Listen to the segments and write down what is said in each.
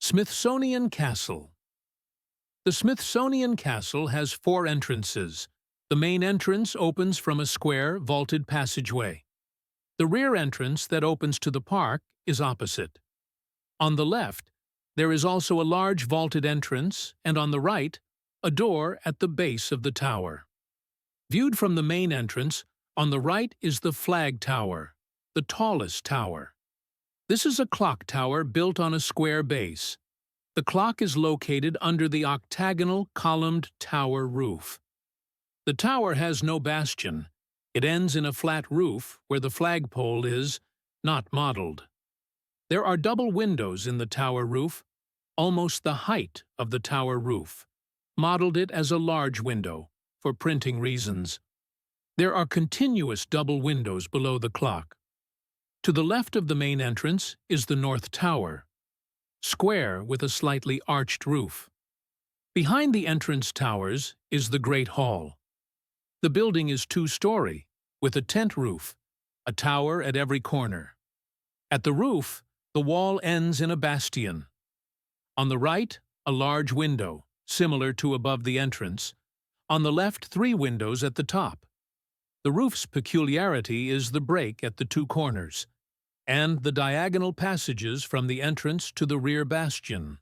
Smithsonian Castle. The Smithsonian Castle has 4 entrances. The main entrance opens from a square, vaulted passageway. The rear entrance that opens to the park is opposite. On the left, there is also a large vaulted entrance, and on the right, a door at the base of the tower. Viewed from the main entrance, on the right is the Flag Tower, the tallest tower. This is a clock tower built on a square base. The clock is located under the octagonal columned tower roof. The tower has no bastion. It ends in a flat roof where the flagpole is not modeled. There are double windows in the tower roof, almost the height of the tower roof. Modeled it as a large window, for printing reasons. There are continuous double windows below the clock. To the left of the main entrance is the North Tower, square with a slightly arched roof. Behind the entrance towers is the Great Hall. The building is 2-story, with a tent roof, a tower at every corner. At the roof, the wall ends in a bastion. On the right, a large window, similar to above the entrance. On the left, 3 windows at the top. The roof's peculiarity is the break at the 2 corners, and the diagonal passages from the entrance to the rear bastion.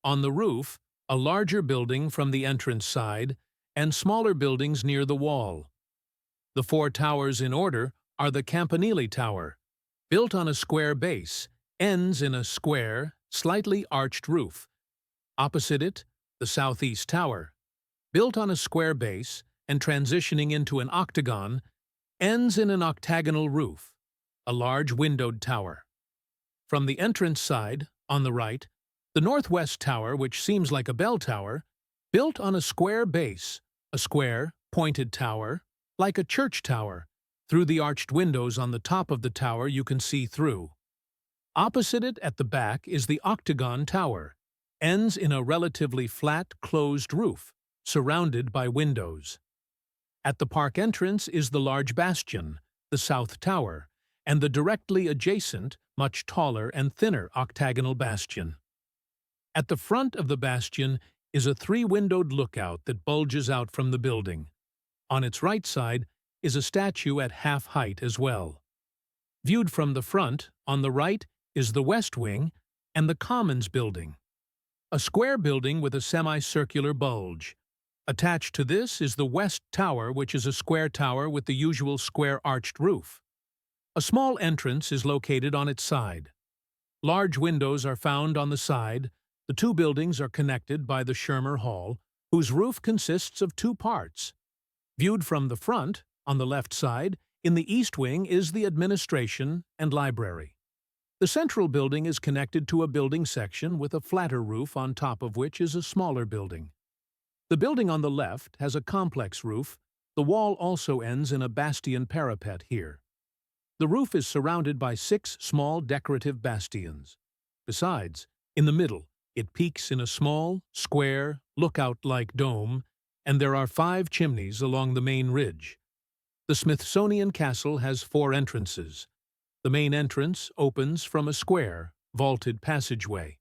On the roof, a larger building from the entrance side, and smaller buildings near the wall. The 4 towers in order are the Campanile Tower, built on a square base, ends in a square, slightly arched roof. Opposite it, the Southeast Tower, built on a square base and transitioning into an octagon, ends in an octagonal roof, a large windowed tower. From the entrance side, on the right, the Northwest Tower, which seems like a bell tower, built on a square base, a square, pointed tower, like a church tower. Through the arched windows on the top of the tower you can see through. Opposite it at the back is the Octagon Tower, ends in a relatively flat, closed roof, surrounded by windows. At the park entrance is the large bastion, the South Tower, and the directly adjacent, much taller and thinner octagonal bastion. At the front of the bastion is a 3-windowed lookout that bulges out from the building. On its right side is a statue at half height as well. Viewed from the front, on the right is the West Wing and the Commons Building, a square building with a semicircular bulge. Attached to this is the West Tower, which is a square tower with the usual square arched roof. A small entrance is located on its side. Large windows are found on the side. The 2 buildings are connected by the Schirmer Hall, whose roof consists of 2 parts. Viewed from the front, on the left side, in the East Wing is the administration and library. The central building is connected to a building section with a flatter roof on top of which is a smaller building. The building on the left has a complex roof. The wall also ends in a bastion parapet here. The roof is surrounded by 6 small decorative bastions. Besides, in the middle, it peaks in a small, square, lookout-like dome, and there are 5 chimneys along the main ridge. The Smithsonian Castle has 4 entrances. The main entrance opens from a square, vaulted passageway.